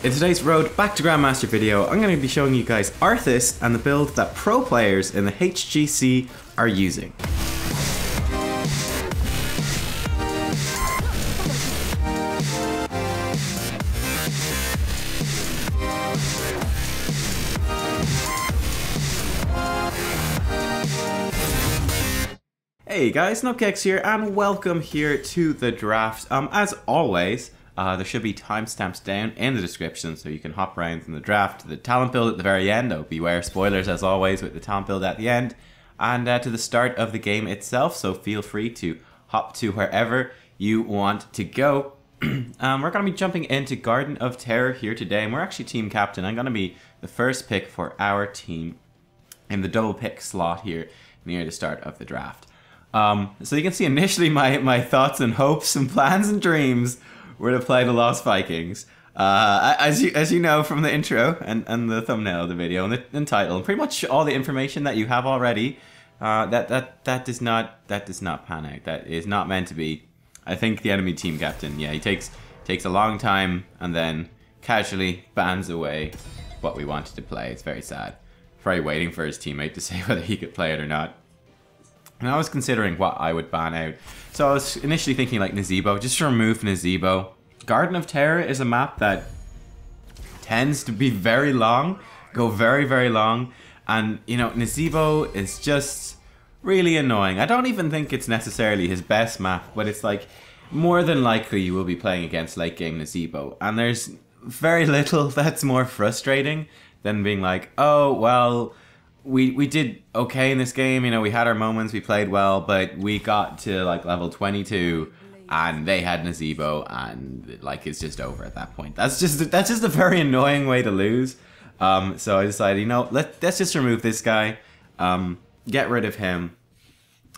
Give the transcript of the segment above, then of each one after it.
In today's Road Back to Grandmaster video, I'm going to be showing you guys Arthas and the build that pro players in the HGC are using. Hey guys, Nubkeks here and welcome here to the draft. As always, there should be timestamps down in the description so you can hop around from the draft to the talent build at the very end. Oh, beware spoilers as always with the talent build at the end. And to the start of the game itself, so feel free to hop to wherever you want to go. We're going to be jumping into Garden of Terror here today, and we're actually team captain. I'm going to be the first pick for our team in the double pick slot here near the start of the draft. So you can see initially my thoughts and hopes and plans and dreams were to play the Lost Vikings. As you know from the intro and the thumbnail of the video and the title, and pretty much all the information that you have already, that does not pan out. That is not meant to be. I think the enemy team captain, yeah, he takes a long time and then casually bans away what we wanted to play. It's very sad. Probably waiting for his teammate to say whether he could play it or not. And I was considering what I would ban out. So I was initially thinking like Nazebo, just to remove Nazebo. Garden of Terror is a map that tends to be very long, go very, very long. And, you know, Nazebo is just really annoying. I don't even think it's necessarily his best map, but it's like more than likely you will be playing against late game Nazebo. And there's very little that's more frustrating than being like, oh, well, we did okay in this game, you know, we had our moments, we played well, but we got to like level 22 and they had Nazebo and like it's just over at that point. That's just a very annoying way to lose. So I decided, you know, let's just remove this guy, get rid of him.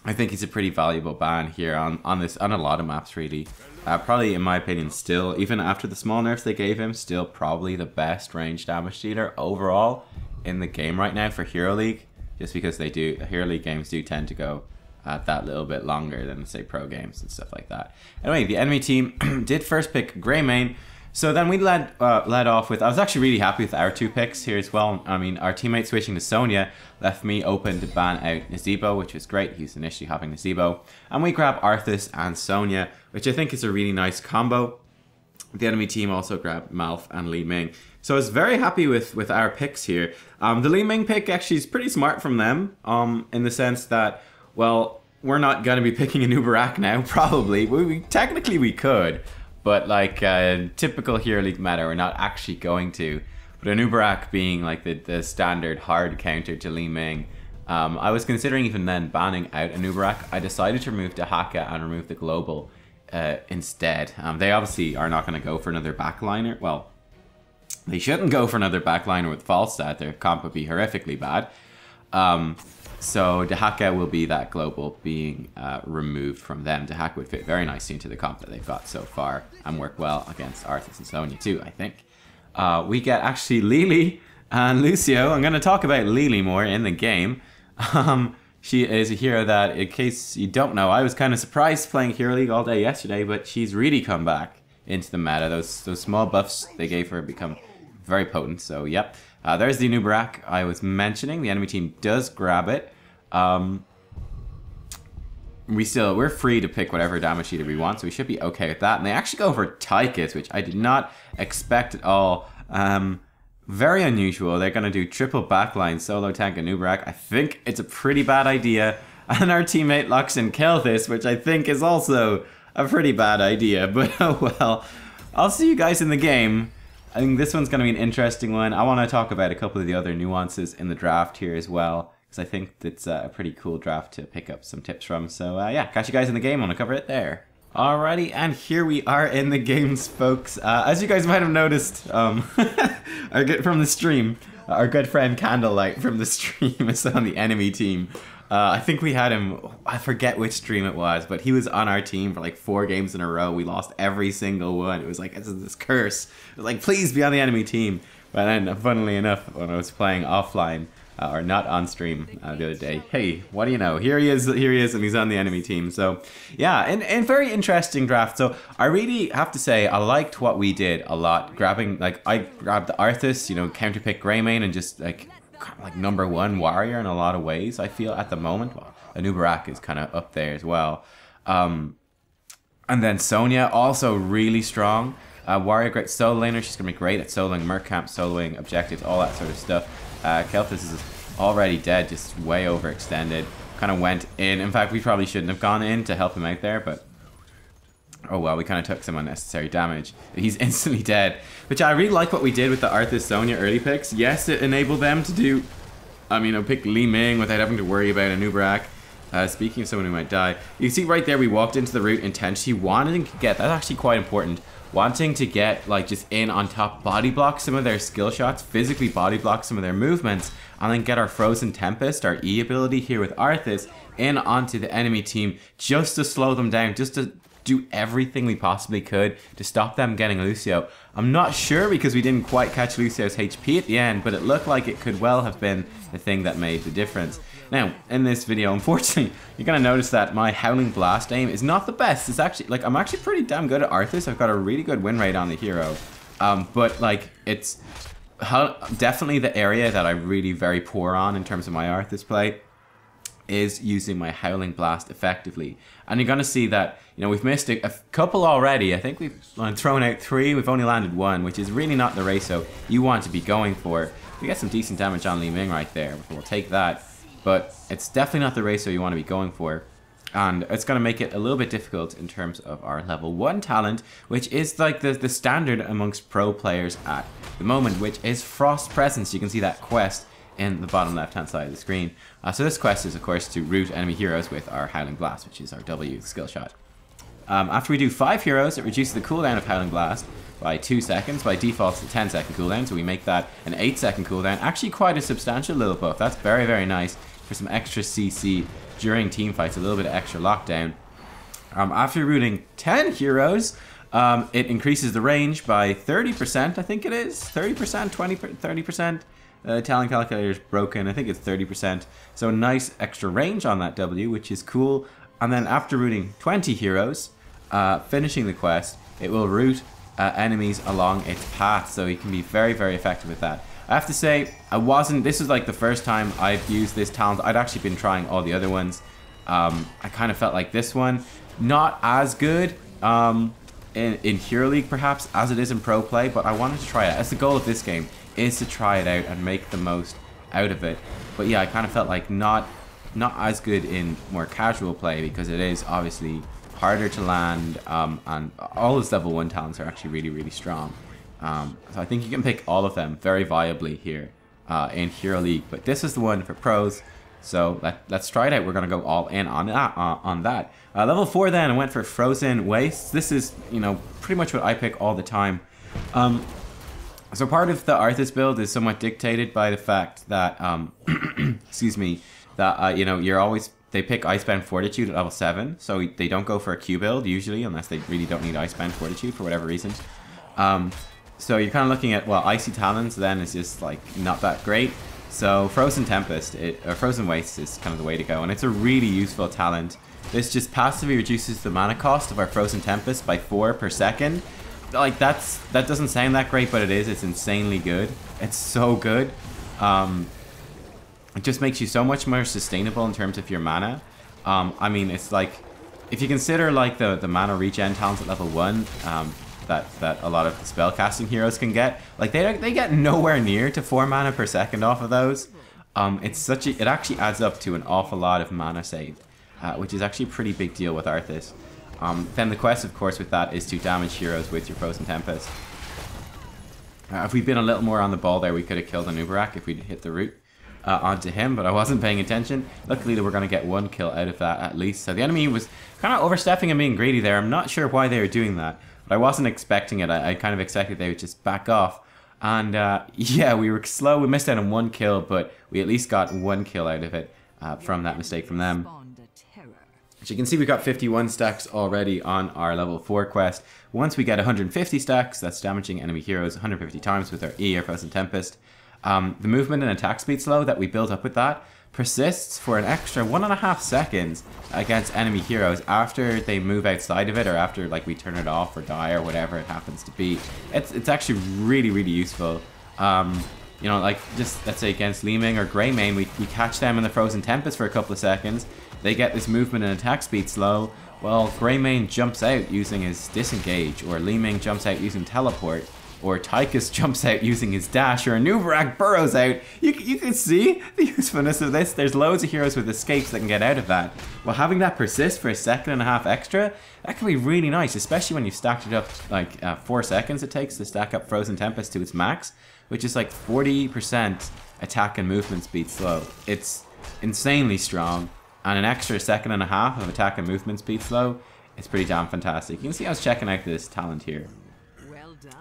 I think he's a pretty valuable ban here on a lot of maps really. Probably in my opinion still, even after the small nerfs they gave him, still probably the best range damage dealer overall in the game right now for Hero League, just because Hero League games do tend to go that little bit longer than say pro games and stuff like that. Anyway, the enemy team did first pick Greymane, so then we led off with, I was actually really happy with our two picks here as well. I mean, our teammate switching to Sonya left me open to ban out Nazebo, which was great. He was initially having Nazebo, and we grab Arthas and Sonya, which I think is a really nice combo. The enemy team also grabbed Malf and Li Ming. So I was very happy with our picks here. The Li Ming pick actually is pretty smart from them, in the sense that, well, we're not going to be picking a Nubkeks now, probably. Technically we could, but like typical Hero League meta, we're not actually going to. But a Nubkeks being like the standard hard counter to Li Ming, I was considering even then banning out a Nubkeks. I decided to remove Dahaka and remove the Global instead. They obviously are not going to go for another backliner. Well, they shouldn't go for another backliner with Falstad. Their comp would be horrifically bad. So Dahaka will be that Global being removed from them. Dahaka would fit very nicely into the comp that they've got so far and work well against Arthas and Sonya too, I think. We get actually Lily and Lucio. I'm going to talk about Lily more in the game. She is a hero that, in case you don't know, I was kind of surprised playing Hero League all day yesterday, but she's really come back into the meta. Those small buffs they gave her become very potent. So yep, there's the Nubkeks I was mentioning. The enemy team does grab it. We're free to pick whatever damage dealer we want, so we should be okay with that. And they actually go for Tychus, which I did not expect at all. Very unusual. They're going to do triple backline, solo tank and Nubkeks. I think it's a pretty bad idea. And our teammate locks in Kelthis, which I think is also a pretty bad idea. But oh well. I'll see you guys in the game. I think this one's going to be an interesting one. I want to talk about a couple of the other nuances in the draft here as well, because I think it's a pretty cool draft to pick up some tips from. So yeah, catch you guys in the game. I want to cover it there. Alrighty, and here we are in the games, folks. As you guys might have noticed, from the stream, our good friend Candlelight from the stream is on the enemy team. I think we had him, I forget which stream it was, but he was on our team for like 4 games in a row. We lost every single one. It was like, it's this curse. It was like, please be on the enemy team. But then, funnily enough, when I was playing offline, or not on stream the other day. Hey, what do you know? Here he is, and he's on the enemy team. So yeah, and very interesting draft. So I really have to say I liked what we did a lot. I grabbed the Arthas, you know, counterpick Greymane, and just like #1 warrior in a lot of ways. I feel at the moment. Well, Nubkeks is kind of up there as well. And then Sonya, also really strong. Warrior, great solo laner. She's going to be great at soloing Merc camp, soloing objectives, all that sort of stuff. Kelthus is already dead, just way overextended. Kind of went in. In fact, we probably shouldn't have gone in to help him out there, but oh well, we kind of took some unnecessary damage. He's instantly dead, which I really like what we did with the Arthas Sonya early picks. Yes, it enabled them to do, pick Li Ming without having to worry about a Nubkeks. Speaking of someone who might die, you see right there we walked into the route intentionally, wanting to get, that's actually quite important, wanting to get like just in on top, body block some of their skill shots, physically body block some of their movements, and then get our Frozen Tempest, our E ability here with Arthas, in onto the enemy team just to slow them down, just to do everything we possibly could to stop them getting Lucio. I'm not sure because we didn't quite catch Lucio's HP at the end, but it looked like it could well have been the thing that made the difference. Now, in this video, unfortunately, you're going to notice that my Howling Blast aim is not the best. It's actually, like, I'm actually pretty damn good at Arthas. I've got a really good win rate on the hero. But, like, it's definitely the area that I'm really very poor on in terms of my Arthas play is using my Howling Blast effectively. And you're going to see that, you know, we've missed a couple already. I think we've thrown out 3. We've only landed 1, which is really not the ratio you want to be going for. We get some decent damage on Li Ming right there. We'll take that. But it's definitely not the ratio you want to be going for. And it's going to make it a little bit difficult in terms of our level 1 talent, which is like the standard amongst pro players at the moment, which is Frost Presence. You can see that quest in the bottom left hand side of the screen. So this quest is of course to root enemy heroes with our Howling Blast, which is our W skill shot. After we do 5 heroes, it reduces the cooldown of Howling Blast by 2 seconds. By default it's a 10-second cooldown, so we make that an 8-second cooldown. Actually quite a substantial little buff. That's very, very nice for some extra CC during team fights, a little bit of extra lockdown. After rooting 10 heroes, it increases the range by 30%, I think it is. 30%, 20%, 30%. Talent calculator's broken, I think it's 30%. So a nice extra range on that W, which is cool. And then after rooting 20 heroes, finishing the quest, it will root enemies along its path. So you can be very, very effective with that. I have to say, this is like the first time I've used this talent. I'd actually been trying all the other ones. I kind of felt like this one, not as good in Hero League perhaps as it is in Pro Play, but I wanted to try it. That's the goal of this game, is to try it out and make the most out of it. But yeah, I kind of felt like not as good in more casual play because it is obviously harder to land, and all his level 1 talents are actually really, really strong. So I think you can pick all of them very viably here in Hero League, but this is the one for pros. So let's try it out. We're gonna go all in on that. Level 4 then, I went for Frozen Wastes. This is, you know, pretty much what I pick all the time. So part of the Arthas build is somewhat dictated by the fact that, excuse me, that you know, they pick Icebound Fortitude at level 7, so they don't go for a Q build usually unless they really don't need Icebound Fortitude for whatever reason. So you're kind of looking at, well, Icy Talons then is just like not that great. So Frozen Tempest, or Frozen Waste is kind of the way to go, and it's a really useful talent. This just passively reduces the mana cost of our Frozen Tempest by 4 per second. Like that doesn't sound that great, but it is. It's insanely good. It's so good. It just makes you so much more sustainable in terms of your mana. I mean, it's like, if you consider like the mana regen talents at level 1, that a lot of the spellcasting heroes can get, like they get nowhere near to 4 mana per second off of those. It actually adds up to an awful lot of mana saved, which is actually a pretty big deal with Arthas. Then the quest, of course, with that is to damage heroes with your Frozen Tempest. If we'd been a little more on the ball there, we could have killed a Nubkeks if we'd hit the root onto him, but I wasn't paying attention. Luckily, we're going to get 1 kill out of that at least. So the enemy was kind of overstepping and being greedy there. I'm not sure why they were doing that, but I wasn't expecting it. I kind of expected they would just back off. And yeah, we were slow. We missed out on 1 kill, but we at least got 1 kill out of it from that mistake from them. As you can see, we got 51 stacks already on our level 4 quest. Once we get 150 stacks, that's damaging enemy heroes 150 times with our E or Frozen Tempest. the movement and attack speed slow that we build up with that persists for an extra 1.5 seconds against enemy heroes after they move outside of it, or after like we turn it off or die or whatever it happens to be. It's actually really, really useful. You know, like just let's say against Li-Ming or Greymane, we catch them in the Frozen Tempest for a couple of seconds. They get this movement and attack speed slow. Well, Greymane jumps out using his disengage, or Li-Ming jumps out using teleport, or Tychus jumps out using his dash, or Nubkeks burrows out. You can see the usefulness of this. There's loads of heroes with escapes that can get out of that. Well, having that persist for a 1.5 seconds extra, that can be really nice, especially when you've stacked it up like 4 seconds it takes to stack up Frozen Tempest to its max, which is like 40% attack and movement speed slow. It's insanely strong, and an extra 1.5 seconds of attack and movement speed slow, it's pretty damn fantastic. You can see I was checking out this talent here.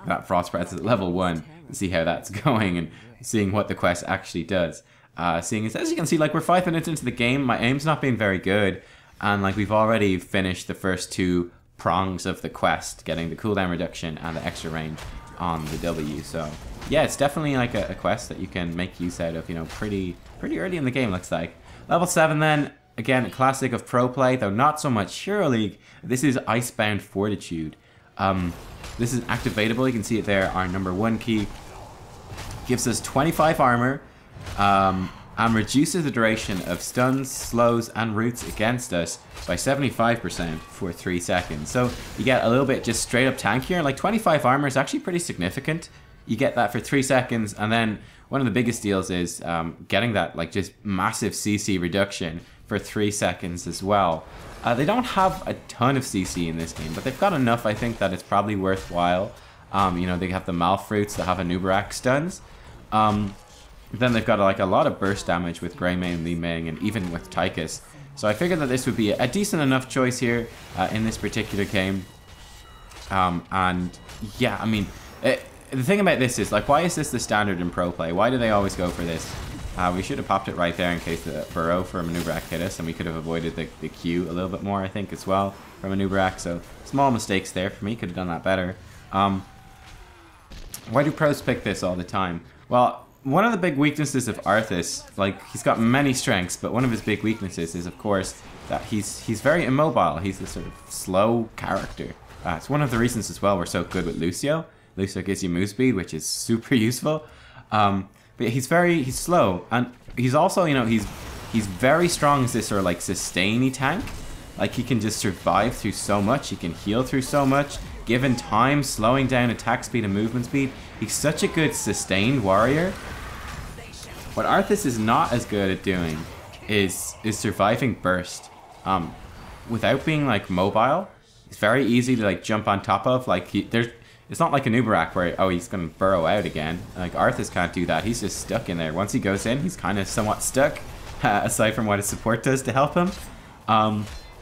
That Frost Breath is at level 1, and see how that's going and seeing what the quest actually does. Seeing as you can see, like we're 5 minutes into the game, my aim's not been very good, and like we've already finished the first 2 prongs of the quest, getting the cooldown reduction and the extra range on the W. So yeah, it's definitely like a quest that you can make use out of, you know, pretty early in the game, looks like. Level 7 then, again, a classic of pro play, though not so much Hero League. This is Icebound Fortitude. This is activatable, you can see it there, our number 1 key. Gives us 25 armor, and reduces the duration of stuns, slows, and roots against us by 75% for 3 seconds. So you get a little bit just straight up tankier. Like 25 armor is actually pretty significant. You get that for 3 seconds, and then one of the biggest deals is getting that like just massive CC reduction for 3 seconds as well. They don't have a ton of CC in this game, but they've got enough, I think, that it's probably worthwhile. You know, they have the Malfruits that have a Nubkeks stuns. Then they've got like a lot of burst damage with Greymane, Li-Ming, and even with Tychus. So I figured that this would be a decent enough choice here in this particular game. And yeah, I mean, the thing about this is, like, why is this the standard in pro play? Why do they always go for this? We should have popped it right there in case the burrow from a Nubkeks hit us, and we could have avoided the Q a little bit more, I think, as well, from a Nubkeks. So small mistakes there for me, could have done that better. Why do pros pick this all the time? Well, one of the big weaknesses of Arthas, like, he's got many strengths, but one of his big weaknesses is, of course, that he's very immobile. He's a sort of slow character. It's one of the reasons as well we're so good with Lucio. Lucio gives you move speed, which is super useful. But he's slow, and he's also, you know, he's very strong as this sort of like sustain-y tank. Like, he can just survive through so much, he can heal through so much, given time, slowing down attack speed and movement speed. He's such a good sustained warrior. What Arthas is not as good at doing is surviving burst. Without being like mobile, it's very easy to like jump on top of. Like, it's not like a Nubkeks where, oh, he's going to burrow out again. Like, Arthas can't do that. He's just stuck in there. Once he goes in, he's kind of somewhat stuck, aside from what his support does to help him.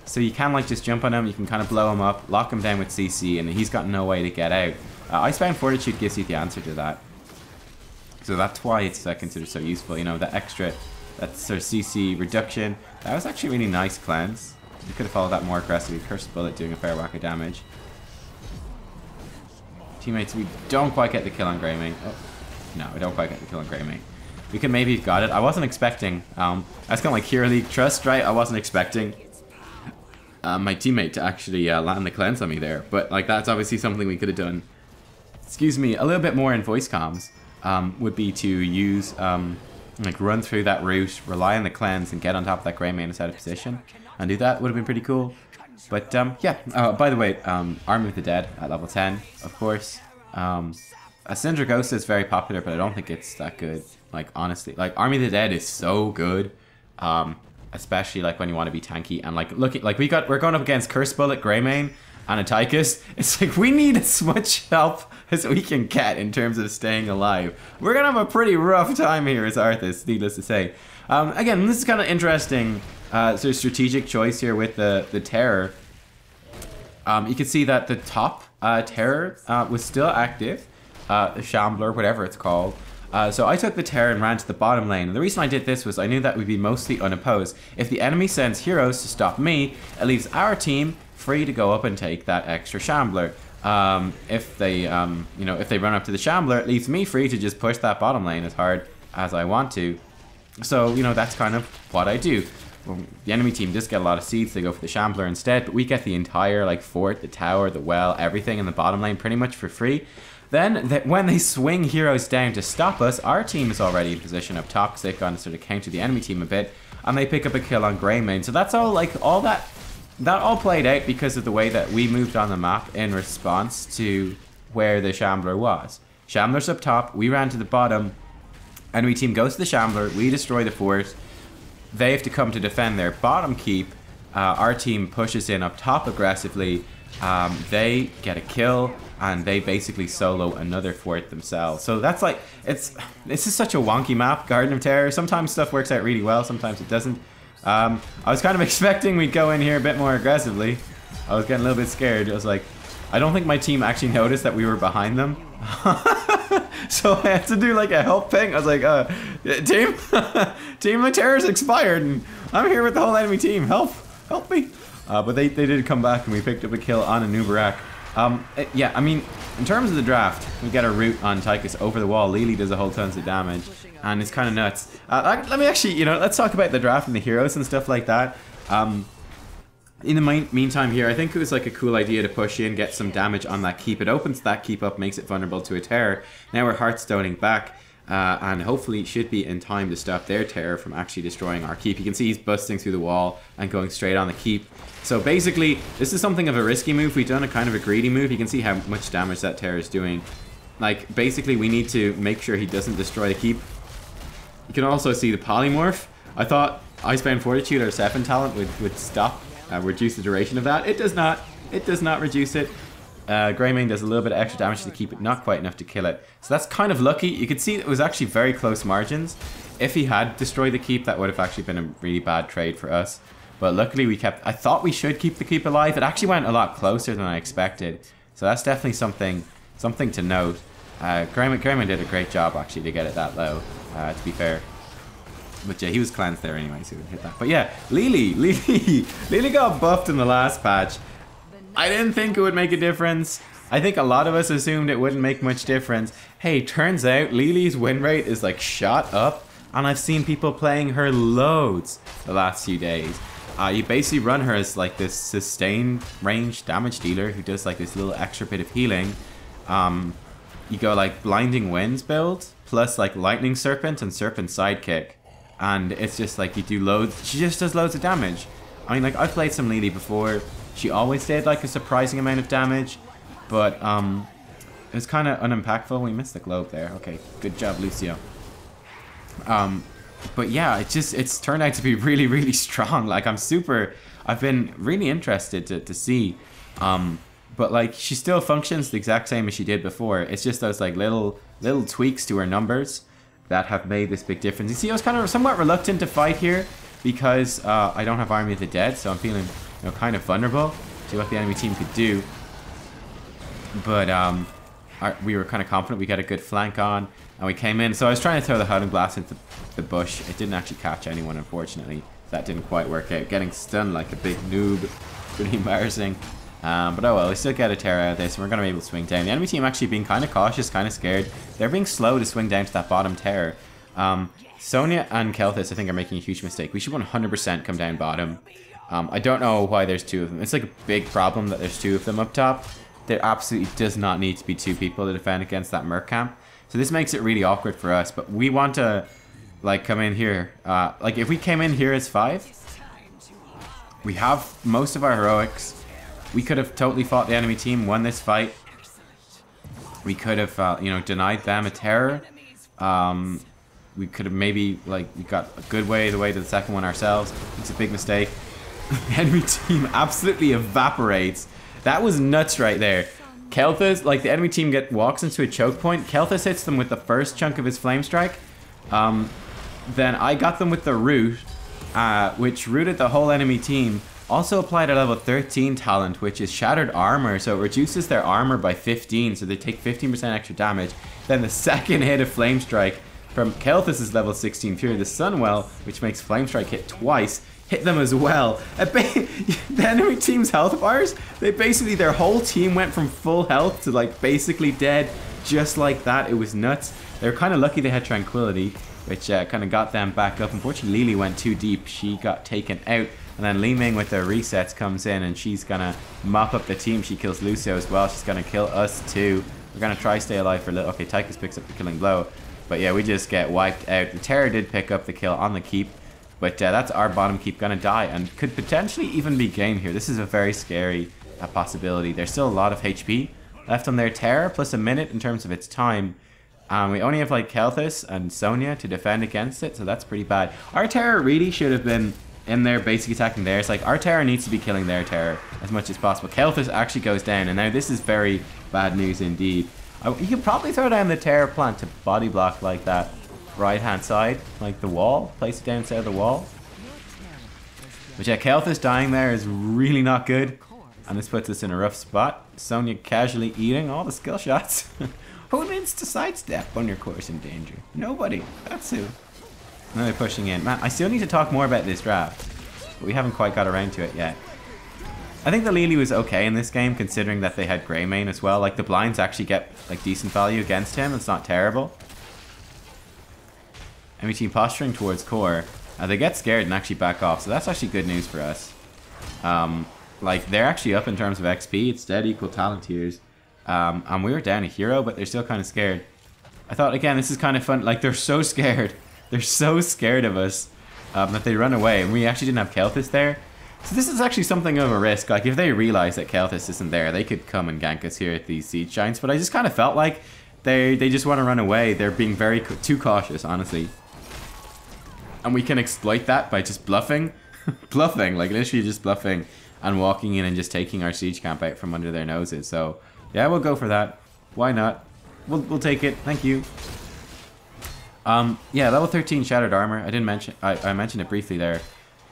So you can, like, just jump on him. You can kind of blow him up, lock him down with CC, and he's got no way to get out. Icebound Fortitude gives you the answer to that. So that's why it's considered so useful. You know, that extra, that sort of CC reduction. That was actually really nice cleanse. You could have followed that more aggressively. Cursed Bullet doing a fair whack of damage. Teammates, we don't quite get the kill on Greymane. Oh, no, we don't quite get the kill on Greymane. We could maybe have got it. I wasn't expecting. That's kind of like Hero League trust, right? I wasn't expecting my teammate to actually land the cleanse on me there. But like, that's obviously something we could have done. Excuse me, a little bit more in voice comms would be to use like run through that route, rely on the cleanse, and get on top of that Greymane instead of position, and do that. Would have been pretty cool. But yeah, by the way, Army of the Dead at level 10, of course. A Syndra Ghost is very popular, but I don't think it's that good. Like, honestly, like, Army of the Dead is so good, especially like when you want to be tanky. And like, look, like we're going up against Curse Bullet, Greymane, and a Tychus. It's like we need as much help as we can get in terms of staying alive. We're gonna have a pretty rough time here as Arthas, needless to say. Again, this is kind of interesting. Sort of strategic choice here with the Terror. You can see that the top Terror was still active, the Shambler, whatever it's called. So I took the Terror and ran to the bottom lane. And the reason I did this was I knew that we'd be mostly unopposed. If the enemy sends heroes to stop me, it leaves our team free to go up and take that extra Shambler. if they, you know, if they run up to the Shambler, it leaves me free to just push that bottom lane as hard as I want to. So, you know, that's kind of what I do. Well, the enemy team does get a lot of seeds, they go for the Shambler instead, but we get the entire, like, fort, the tower, the well, everything in the bottom lane pretty much for free. Then, when they swing heroes down to stop us, our team is already in position of Toxic on sort of counter the enemy team a bit, and they pick up a kill on Greymane. So that's all, like, all that all played out because of the way that we moved on the map in response to where the Shambler was. Shambler's up top, we ran to the bottom, enemy team goes to the Shambler, we destroy the fort, they have to come to defend their bottom keep, our team pushes in up top aggressively, they get a kill, and they basically solo another fort themselves. So that's like, this is such a wonky map, Garden of Terror. Sometimes stuff works out really well, sometimes it doesn't. I was kind of expecting we'd go in here a bit more aggressively. I was getting a little bit scared. I was like, I don't think my team actually noticed that we were behind them. So I had to do like a help ping. I was like, team, my terror's expired and I'm here with the whole enemy team. Help me. But they did come back and we picked up a kill on a Nubkeks. Yeah, I mean, in terms of the draft, we get a root on Tychus over the wall. Lily does a whole tons of damage, and it's kind of nuts. Let me actually, you know, let's talk about the draft and the heroes and stuff like that. In the meantime here, I think it was like a cool idea to push in, get some damage on that keep. It opens that keep up, makes it vulnerable to a terror. Now we're Hearthstoning back, and hopefully should be in time to stop their terror from actually destroying our keep. You can see he's busting through the wall and going straight on the keep. So basically, this is something of a risky move. We've done a kind of a greedy move. You can see how much damage that terror is doing. Like, basically, we need to make sure he doesn't destroy the keep. You can also see the polymorph. I thought Icebound Fortitude or 7 talent would stop, reduce the duration of that. It does not. It does not reduce it. Greymane does a little bit of extra damage to the keep, but not quite enough to kill it. So that's kind of lucky. You could see it was actually very close margins. If he had destroyed the keep, that would have actually been a really bad trade for us. But luckily we kept, I thought we should keep the keep alive. It actually went a lot closer than I expected. So that's definitely something to note. Greymane did a great job actually to get it that low, to be fair. But yeah, he was cleansed there anyway, so he would hit that. But yeah, Lily got buffed in the last patch. I didn't think it would make a difference. I think a lot of us assumed it wouldn't make much difference. Hey, turns out Lily's win rate is like shot up, and I've seen people playing her loads the last few days. You basically run her as like this sustained range damage dealer who does like this little extra bit of healing. You go like Blinding Winds build, plus like Lightning Serpent and Serpent Sidekick. And it's just like you do loads, she just does loads of damage. I mean, like, I've played some Lily before. She always did like a surprising amount of damage, but it was kind of unimpactful. We missed the globe there. Okay, good job, Lucio. But yeah, it's turned out to be really, really strong. Like, I've been really interested to see. But like, she still functions the exact same as she did before. It's just those like little tweaks to her numbers that have made this big difference. You see, I was kind of somewhat reluctant to fight here because I don't have Army of the Dead, so I'm feeling, you know, kind of vulnerable to what the enemy team could do. But we were kind of confident we got a good flank on, and we came in. So I was trying to throw the Howling Blast into the bush. It didn't actually catch anyone, unfortunately. That didn't quite work out. Getting stunned like a big noob, pretty embarrassing. But oh well, we still get a terror out of this, and we're going to be able to swing down. The enemy team actually being kind of cautious, kind of scared. They're being slow to swing down to that bottom terror. Sonya and Kelthis, I think, are making a huge mistake. We should 100% come down bottom. I don't know why there's two of them. It's like a big problem that there's two of them up top. There absolutely does not need to be two people to defend against that Merc camp. So this makes it really awkward for us, but we want to like come in here. Like if we came in here as 5, we have most of our heroics. We could have totally fought the enemy team, won this fight. We could have, you know, denied them a terror. We could have maybe, like, we got a good way the way to the second one ourselves. It's a big mistake. The enemy team absolutely evaporates. That was nuts right there. Kelthis, like, the enemy team walks into a choke point. Kelthis hits them with the first chunk of his Flame Strike. Then I got them with the root, which rooted the whole enemy team. Also applied a level 13 talent, which is Shattered Armor, so it reduces their armor by 15, so they take 15% extra damage. Then the second hit of Flame Strike from Kelthis' level 16 Fury, the Sunwell, which makes Flame Strike hit twice. hit them as well. The enemy team's health bars, their whole team went from full health to like basically dead just like that. It was nuts. They were kind of lucky they had Tranquility, which kind of got them back up. Unfortunately, Lily went too deep. She got taken out. And then Li Ming with the resets comes in and she's going to mop up the team. She kills Lucio as well. She's going to kill us too. We're going to try stay alive for a little. Okay, Tychus picks up the killing blow. But yeah, we just get wiped out. The Terror did pick up the kill on the keep. But that's our bottom keep going to die and could potentially even be game here. This is a very scary possibility. There's still a lot of HP left on their Terror, plus a minute in terms of its time. We only have like Arthas and Sonya to defend against it, so that's pretty bad. Our Terror really should have been in there basic attacking theirs. Like, our Terror needs to be killing their Terror as much as possible. Arthas actually goes down, and now this is very bad news indeed. You could probably throw down the Terror plant to body block like that right hand side, like the wall. Place it down inside the wall. But yeah, Arthas dying there is really not good, and this puts us in a rough spot. Sonya casually eating all the skill shots. Who needs to sidestep when your core's in danger? Nobody. That's who. Now they're pushing in. Man, I still need to talk more about this draft, but we haven't quite got around to it yet. I think the Lily was okay in this game, considering that they had Greymane as well. Like, the blinds actually get like decent value against him. It's not terrible. Enemy team posturing towards core. They get scared and actually back off, so that's actually good news for us. Like, they're actually up in terms of XP. It's dead equal talent tiers. And we were down a hero, but they're still kind of scared. I thought, again, this is kind of fun. Like, they're so scared. They're so scared of us that they run away. And we actually didn't have Arthas there. So this is actually something of a risk. Like, if they realize that Arthas isn't there, they could come and gank us here at these Siege Giants. But I just kind of felt like they just want to run away. They're being too cautious, honestly. And we can exploit that by just bluffing. Bluffing, like literally just bluffing. And walking in and just taking our Siege Camp out from under their noses. So, yeah, we'll go for that. Why not? We'll take it. Thank you. Yeah, level 13 Shattered Armor. I didn't mention. I mentioned it briefly there,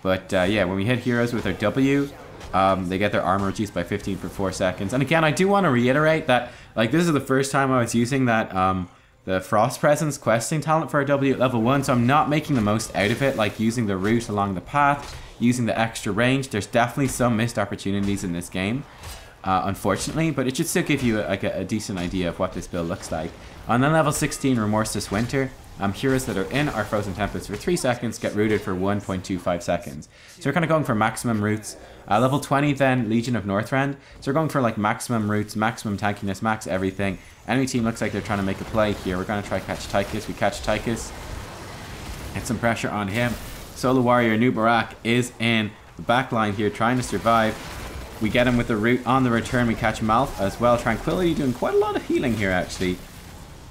but yeah, when we hit heroes with our W, they get their armor reduced by 15 for 4 seconds. And again, I do want to reiterate that like this is the first time I was using that the Frost Presence questing talent for our W at level 1, so I'm not making the most out of it. Like using the route along the path, using the extra range. There's definitely some missed opportunities in this game. Unfortunately, but it should still give you a decent idea of what this build looks like. And then level 16, Remorseless Winter. Heroes that are in our Frozen Templates for 3 seconds get rooted for 1.25 seconds. So we're kind of going for maximum roots. Level 20 then, Legion of Northrend. So we're going for like maximum roots, maximum tankiness, max everything. Enemy team looks like they're trying to make a play here. We're going to try catch Tychus. We catch Tychus. Get some pressure on him. Solo Warrior Nubkeks is in the back line here trying to survive. We get him with the root on the return. We catch Malf as well. Tranquility doing quite a lot of healing here actually.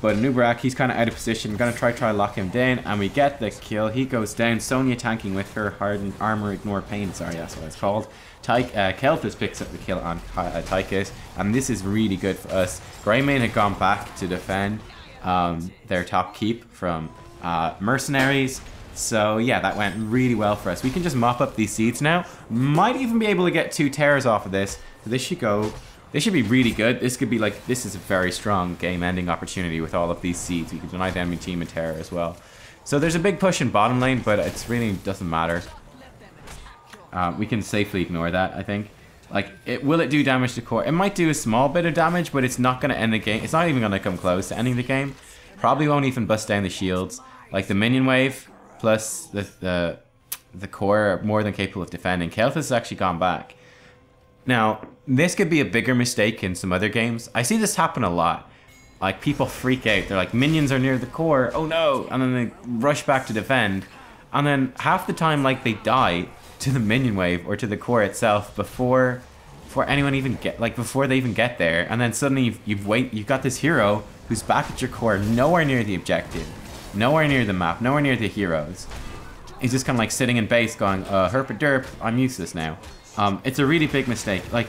But Nubkeks, he's kind of out of position. We're going to try lock him down. And we get the kill. He goes down. Sonya tanking with her Hardened Armor Ignore Pain. Sorry, that's what it's called. Arthas picks up the kill on Tychus. And this is really good for us. Greymane had gone back to defend their top keep from mercenaries. So yeah, that went really well for us. We can just mop up these seeds now. Might even be able to get 2 terrors off of this. So this should go... This should be really good. This could be like... This is a very strong game-ending opportunity with all of these seeds. We can deny the enemy team a terror as well. So there's a big push in bottom lane, but it really doesn't matter. We can safely ignore that, I think. Like, will it do damage to core? It might do a small bit of damage, but it's not going to end the game. It's not even going to come close to ending the game. Probably won't even bust down the shields. Like, the minion wave plus the core are more than capable of defending. Arthas has actually gone back. Now, this could be a bigger mistake in some other games. I see this happen a lot. Like, people freak out. They're like, minions are near the core. Oh no! And then they rush back to defend. And then half the time, like, they die to the minion wave or to the core itself before anyone even before they even get there. And then suddenly you've got this hero who's back at your core, nowhere near the objective, nowhere near the map, nowhere near the heroes. He's just kind of like sitting in base going, herp a derp, I'm useless now. It's a really big mistake. Like,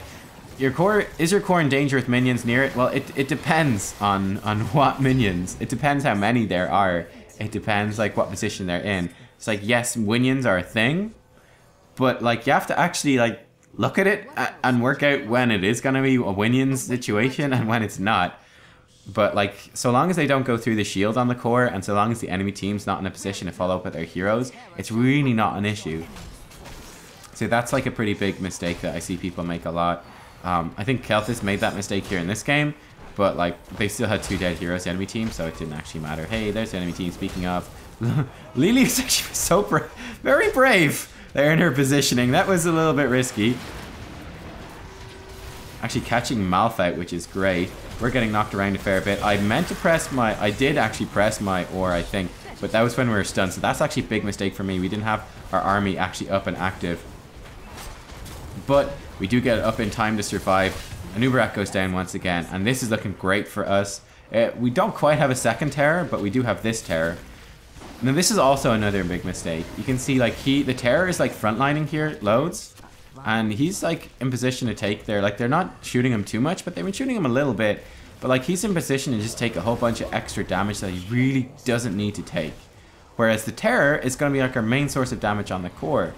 is your core in danger with minions near it? Well, it depends on what minions. It depends how many there are. It depends like what position they're in. It's like, yes, minions are a thing, but like you have to actually like look at it and work out when it is gonna be a minions situation and when it's not. But like, so long as they don't go through the shield on the core, and so long as the enemy team's not in a position to follow up with their heroes, it's really not an issue. So that's like a pretty big mistake that I see people make a lot. I think Kelthis made that mistake here in this game, but like they still had 2 dead heroes, the enemy team, so it didn't actually matter. Hey, there's the enemy team. Speaking of, Lily is actually so very brave there in her positioning. That was a little bit risky. Actually catching Malphite, which is great. We're getting knocked around a fair bit. I did actually press my ore, I think, but that was when we were stunned, so that's actually a big mistake for me. We didn't have our army actually up and active. But we do get it up in time to survive. Nubkeks goes down once again, and this is looking great for us. We don't quite have a second terror, but we do have this terror. Now this is also another big mistake. You can see like the terror is like frontlining here loads. And he's like in position to take there. Like they're not shooting him too much, but they've been shooting him a little bit. But like he's in position to just take a whole bunch of extra damage that he really doesn't need to take. Whereas the terror is going to be like our main source of damage on the core.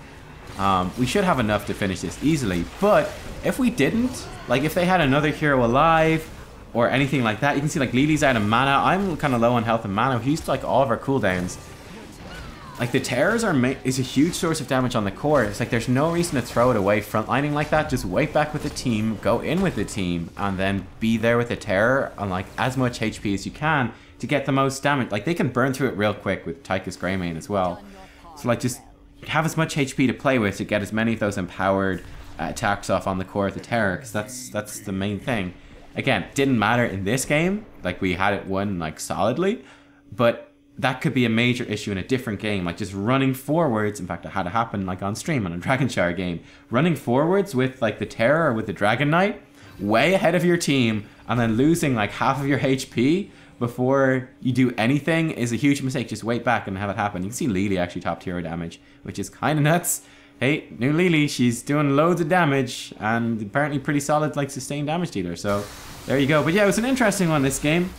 We should have enough to finish this easily. But if we didn't, like if they had another hero alive or anything like that, you can see like Lily's out of mana. I'm kind of low on health and mana. We used like all of our cooldowns. Like the terrors is a huge source of damage on the core. It's like there's no reason to throw it away frontlining like that. Just wait back with the team, go in with the team, and then be there with the terror on like as much HP as you can to get the most damage. Like they can burn through it real quick with Tychus Greymane as well. So like just have as much HP to play with to get as many of those empowered attacks off on the core of the terror, because that's the main thing. Again, didn't matter in this game. Like we had it won like solidly, but that could be a major issue in a different game, like just running forwards. In fact, it had to happen like on stream on a Dragonshire game. Running forwards with like the Terror or with the Dragon Knight way ahead of your team and then losing like half of your HP before you do anything is a huge mistake. Just wait back and have it happen. You can see Lily actually topped hero damage, which is kind of nuts. Hey, new Lily, she's doing loads of damage and apparently pretty solid like sustained damage dealer. So there you go. But yeah, it was an interesting one this game.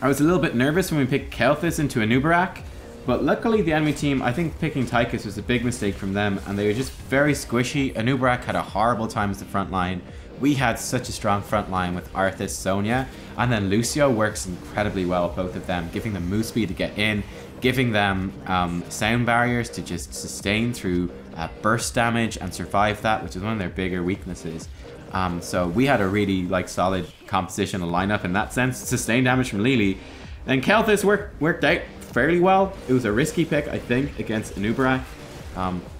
I was a little bit nervous when we picked Kelthis into a Nubkeks, but luckily the enemy team, I think picking Tychus was a big mistake from them, and they were just very squishy. A Nubkeks had a horrible time as the front line. We had such a strong front line with Arthas, Sonya, and then Lucio works incredibly well with both of them, giving them move speed to get in, giving them sound barriers to just sustain through burst damage and survive that, which is one of their bigger weaknesses. So we had a really like solid compositional lineup in that sense. Sustained damage from Lily. And Kelthis worked out fairly well. It was a risky pick, I think, against Nubkeks.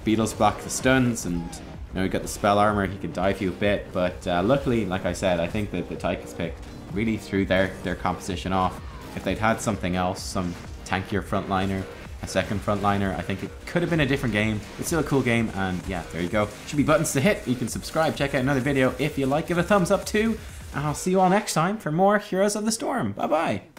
Beetles blocked the stuns, and you know, he got the spell armor. He could dive you a bit, but luckily, like I said, I think that the Tychus pick really threw their composition off. If they'd had something else, some tankier frontliner, a second frontliner, I think it could have been a different game. It's still a cool game, and yeah, there you go. Should be buttons to hit. You can subscribe, check out another video if you like, give it a thumbs up too, and I'll see you all next time for more Heroes of the Storm. Bye bye.